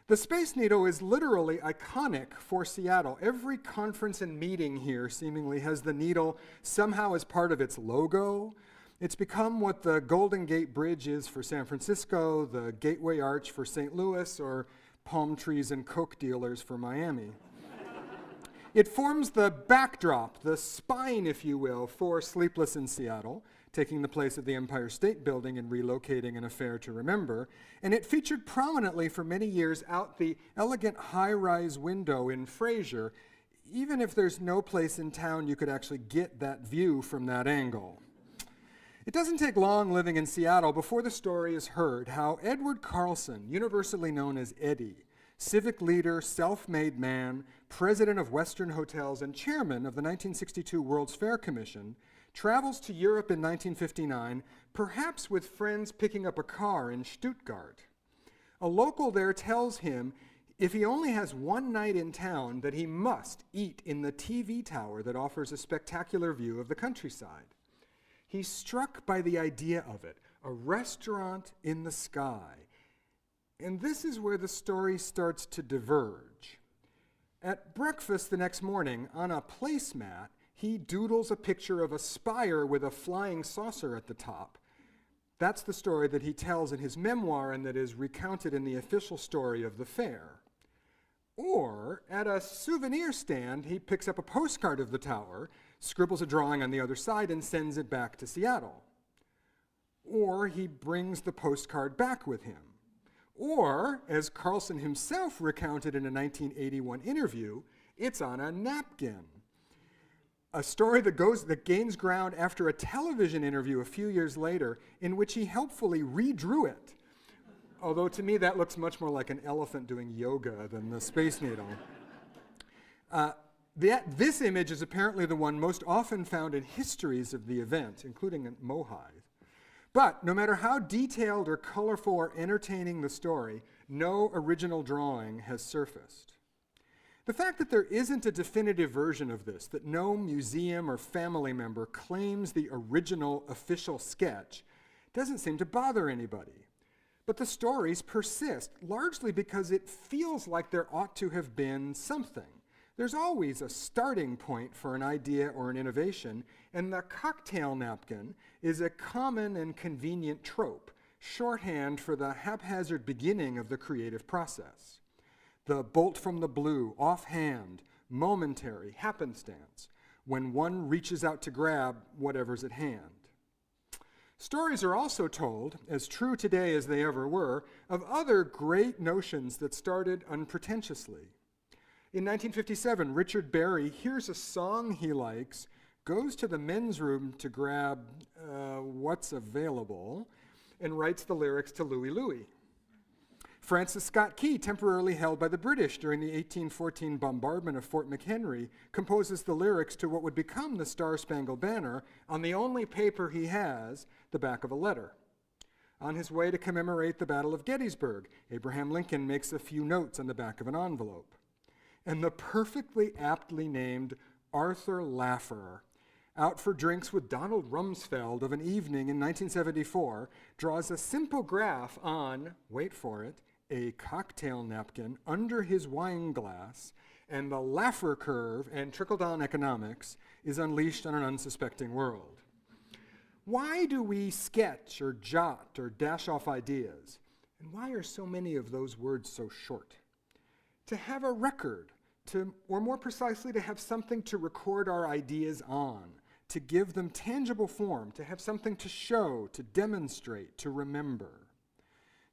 The Space Needle is literally iconic for Seattle. Every conference and meeting here seemingly has the needle somehow as part of its logo. It's become what the Golden Gate Bridge is for San Francisco, the Gateway Arch for St. Louis, or palm trees and coke dealers for Miami. It forms the backdrop, the spine, if you will, for Sleepless in Seattle, taking the place of the Empire State Building and relocating an affair to remember. And it featured prominently for many years out the elegant high-rise window in Fraser, even if there's no place in town you could actually get that view from that angle. It doesn't take long living in Seattle before the story is heard how Edward Carlson, universally known as Eddie, civic leader, self-made man, president of Western Hotels, and chairman of the 1962 World's Fair Commission, travels to Europe in 1959, perhaps with friends picking up a car in Stuttgart. A local there tells him if he only has one night in town that he must eat in the TV tower that offers a spectacular view of the countryside. He's struck by the idea of it, a restaurant in the sky. And this is where the story starts to diverge. At breakfast the next morning, on a placemat, he doodles a picture of a spire with a flying saucer at the top. That's the story that he tells in his memoir and that is recounted in the official story of the fair. Or, at a souvenir stand, he picks up a postcard of the tower, scribbles a drawing on the other side, and sends it back to Seattle. Or he brings the postcard back with him. Or, as Carlson himself recounted in a 1981 interview, it's on a napkin. A story that gains ground after a television interview a few years later in which he helpfully redrew it. Although to me that looks much more like an elephant doing yoga than the Space Needle. This image is apparently the one most often found in histories of the event, including at Mohai. But no matter how detailed or colorful or entertaining the story, no original drawing has surfaced. The fact that there isn't a definitive version of this, that no museum or family member claims the original official sketch, doesn't seem to bother anybody. But the stories persist, largely because it feels like there ought to have been something. There's always a starting point for an idea or an innovation, and the cocktail napkin is a common and convenient trope, shorthand for the haphazard beginning of the creative process. The bolt from the blue, offhand, momentary, happenstance, when one reaches out to grab whatever's at hand. Stories are also told, as true today as they ever were, of other great notions that started unpretentiously. In 1957, Richard Berry hears a song he likes, goes to the men's room to grab what's available, and writes the lyrics to Louie Louie. Francis Scott Key, temporarily held by the British during the 1814 bombardment of Fort McHenry, composes the lyrics to what would become the Star-Spangled Banner on the only paper he has, the back of a letter. On his way to commemorate the Battle of Gettysburg, Abraham Lincoln makes a few notes on the back of an envelope. And the perfectly aptly named Arthur Laffer, out for drinks with Donald Rumsfeld of an evening in 1974, draws a simple graph on, wait for it, a cocktail napkin under his wine glass, and the Laffer curve and trickle-down economics is unleashed on an unsuspecting world. Why do we sketch or jot or dash off ideas? And why are so many of those words so short? To have a record, or more precisely, to have something to record our ideas on, to give them tangible form, to have something to show, to demonstrate, to remember.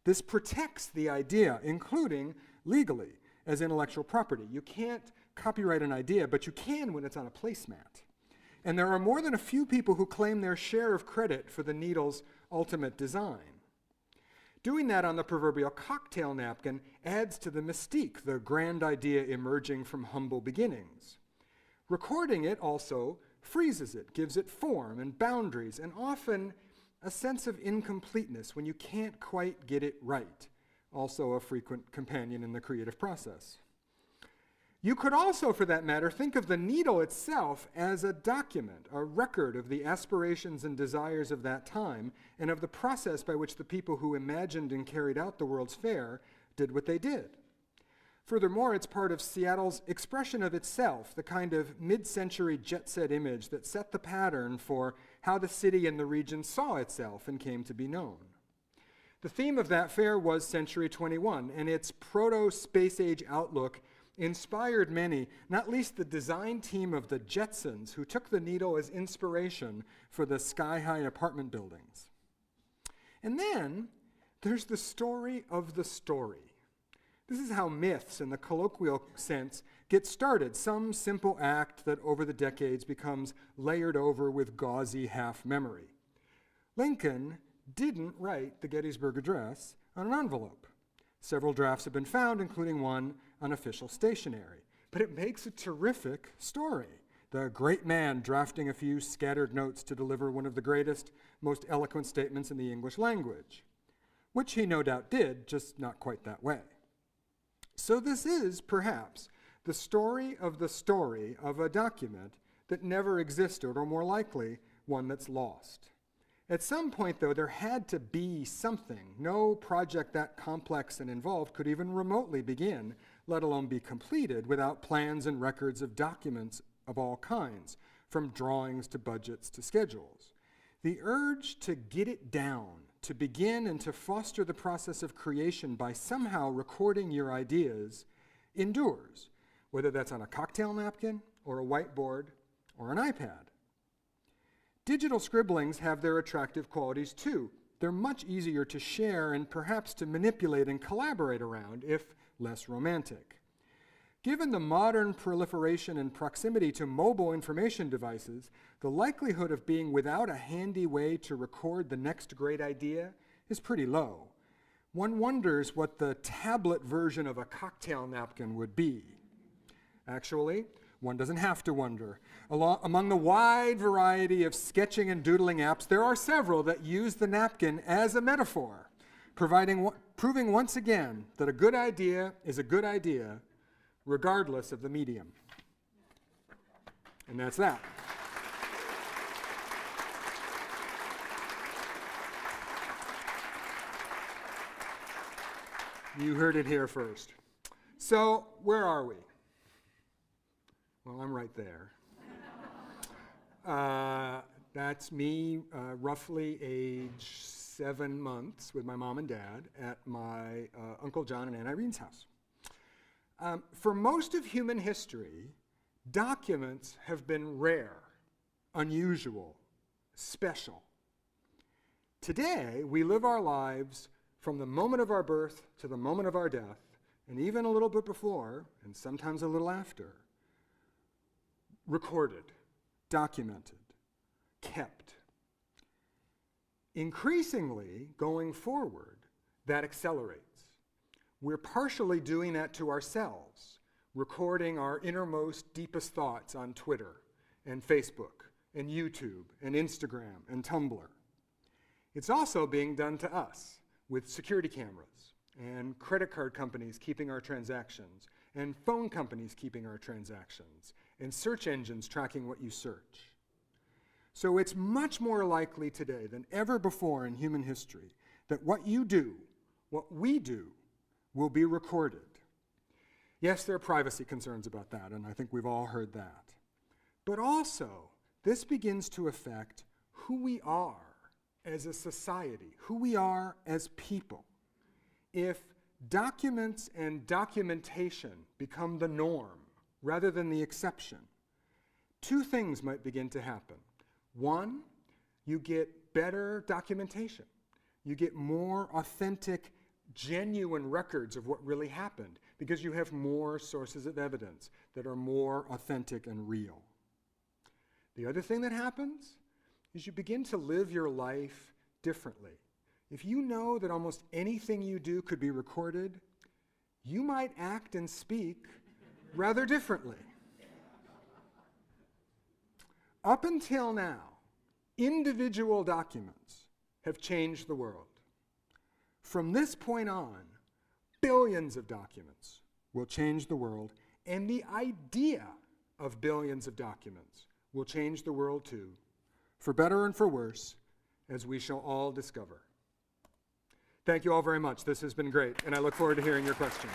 This protects the idea, including legally, as intellectual property. You can't copyright an idea, but you can when it's on a placemat. And there are more than a few people who claim their share of credit for the needle's ultimate design. Doing that on the proverbial cocktail napkin adds to the mystique, the grand idea emerging from humble beginnings. Recording it also freezes it, gives it form and boundaries, and often a sense of incompleteness when you can't quite get it right, also a frequent companion in the creative process. You could also, for that matter, think of the needle itself as a document, a record of the aspirations and desires of that time, and of the process by which the people who imagined and carried out the World's Fair did what they did. Furthermore, it's part of Seattle's expression of itself, the kind of mid-century jet-set image that set the pattern for how the city and the region saw itself and came to be known. The theme of that fair was Century 21, and its proto-space-age outlook inspired many, not least the design team of the Jetsons, who took the needle as inspiration for the sky-high apartment buildings. And then there's the story of the story. This is how myths, in the colloquial sense, get started, some simple act that over the decades becomes layered over with gauzy half-memory. Lincoln didn't write the Gettysburg Address on an envelope. Several drafts have been found, including one on official stationery. But it makes a terrific story. The great man drafting a few scattered notes to deliver one of the greatest, most eloquent statements in the English language, which he no doubt did, just not quite that way. So this is, perhaps, the story of a document that never existed, or more likely, one that's lost. At some point, though, there had to be something. No project that complex and involved could even remotely begin, let alone be completed, without plans and records of documents of all kinds, from drawings to budgets to schedules. The urge to get it down, to begin and to foster the process of creation by somehow recording your ideas, endures, whether that's on a cocktail napkin or a whiteboard or an iPad. Digital scribblings have their attractive qualities too. They're much easier to share and perhaps to manipulate and collaborate around, if less romantic. Given the modern proliferation and proximity to mobile information devices, the likelihood of being without a handy way to record the next great idea is pretty low. One wonders what the tablet version of a cocktail napkin would be. Actually, one doesn't have to wonder. Among the wide variety of sketching and doodling apps, there are several that use the napkin as a metaphor, proving once again that a good idea is a good idea, regardless of the medium. And that's that. You heard it here first. So, where are we? Well, I'm right there. That's me, roughly age 7 months with my mom and dad at my Uncle John and Aunt Irene's house. For most of human history, documents have been rare, unusual, special. Today, we live our lives from the moment of our birth to the moment of our death, and even a little bit before, and sometimes a little after, recorded, documented, kept. Increasingly, going forward, that accelerates. We're partially doing that to ourselves, recording our innermost, deepest thoughts on Twitter and Facebook and YouTube and Instagram and Tumblr. It's also being done to us with security cameras and credit card companies keeping our transactions and phone companies keeping our transactions and search engines tracking what you search. So it's much more likely today than ever before in human history that what you do, what we do, will be recorded. Yes, there are privacy concerns about that, and I think we've all heard that. But also, this begins to affect who we are as a society, who we are as people. If documents and documentation become the norm rather than the exception, two things might begin to happen. One, you get better documentation. You get more authentic, genuine records of what really happened because you have more sources of evidence that are more authentic and real. The other thing that happens is you begin to live your life differently. If you know that almost anything you do could be recorded, you might act and speak rather differently. Up until now, individual documents have changed the world. From this point on, billions of documents will change the world, and the idea of billions of documents will change the world too, for better and for worse, as we shall all discover. Thank you all very much. This has been great, and I look forward to hearing your questions.